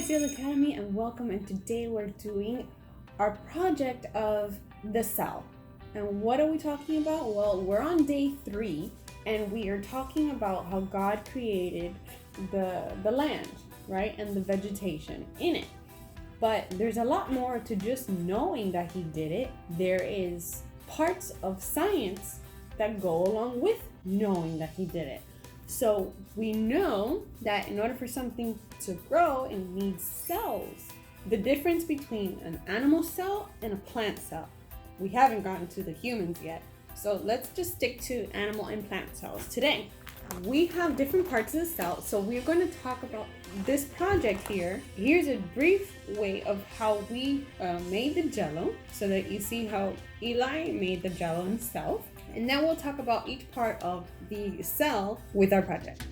Zeal Academy, and welcome. And today we're doing our project of the cell. And what are we talking about? Well, we're on day 3 and we are talking about how God created the land, right? And the vegetation in it. But there's a lot more to just knowing that he did it. There is parts of science that go along with knowing that he did it. So we know that in order for something to grow, it needs cells. The difference between an animal cell and a plant cell. We haven't gotten to the humans yet. So let's just stick to animal and plant cells today. We have different parts of the cell. So we're going to talk about this project here. Here's a brief way of how we made the jello so that you see how Eli made the jello himself. And then we'll talk about each part of the cell with our project.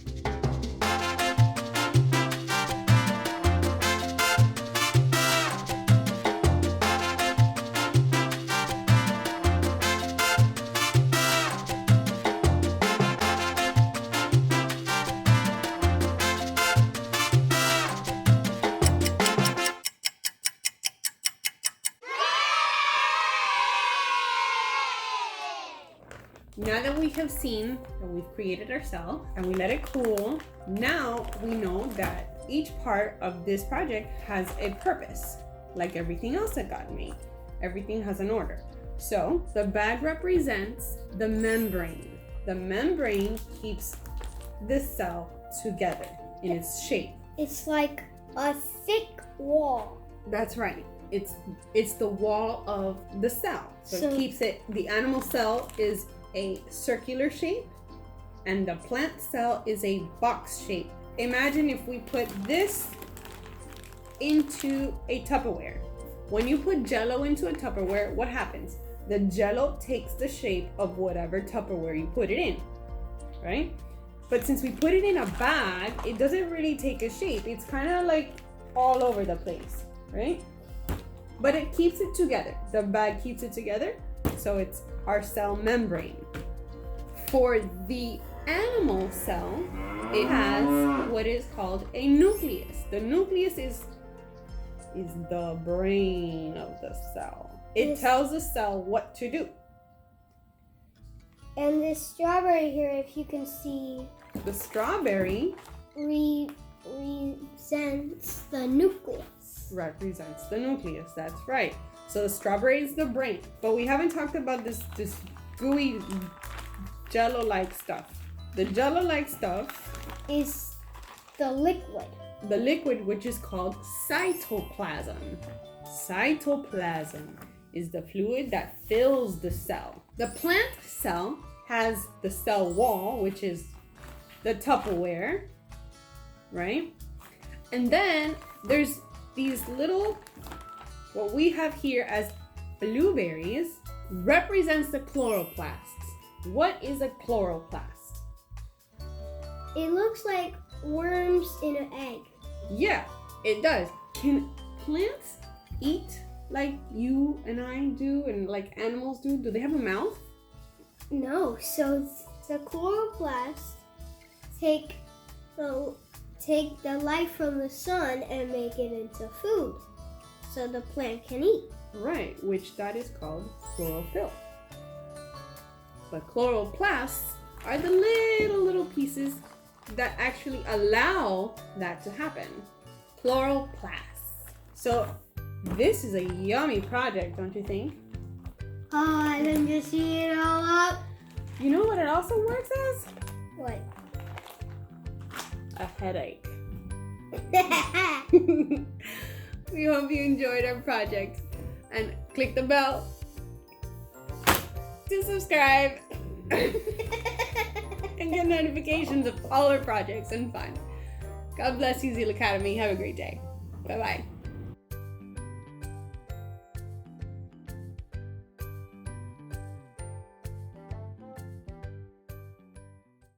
Now that we have seen that we've created our cell and we let it cool, now we know that each part of this project has a purpose, like everything else that God made. Everything has an order. So the bag represents the membrane. The membrane keeps this cell together in its shape. It's like a thick wall. That's right. It's the wall of the cell. So it keeps it, the animal cell is a circular shape and the plant cell is a box shape. Imagine if we put this into a Tupperware. When you put Jello into a Tupperware, what happens? The Jello takes the shape of whatever Tupperware you put it in, right? But since we put it in a bag, it doesn't really take a shape. It's kind of like all over the place, right? But it keeps it together. The bag keeps it together. So it's our cell membrane. For the animal cell, it has what is called a nucleus. The nucleus is the brain of the cell. It tells the cell what to do. And this strawberry here, if you can see, the strawberry represents the nucleus. Represents the nucleus, that's right. So the strawberry is the brain, but we haven't talked about this gooey Jello-like stuff. The Jello-like stuff is the liquid. The liquid, which is called cytoplasm. Cytoplasm is the fluid that fills the cell. The plant cell has the cell wall, which is the Tupperware, right? And then there's these little, what we have here as blueberries represents the chloroplasts. What is a chloroplast? It looks like worms in an egg. Yeah, it does. Can plants eat like you and I do and like animals do? Do they have a mouth? No, so the chloroplasts take the light from the sun and make it into food, so the plant can eat. Right, which that is called chlorophyll. But chloroplasts are the little pieces that actually allow that to happen. Chloroplasts. So this is a yummy project, don't you think? Oh, I can just see it all up. You know what it also works as? What? A headache. We hope you enjoyed our project and click the bell to subscribe and get notifications of all our projects and fun. God bless you, Zeal Academy. Have a great day. Bye-bye.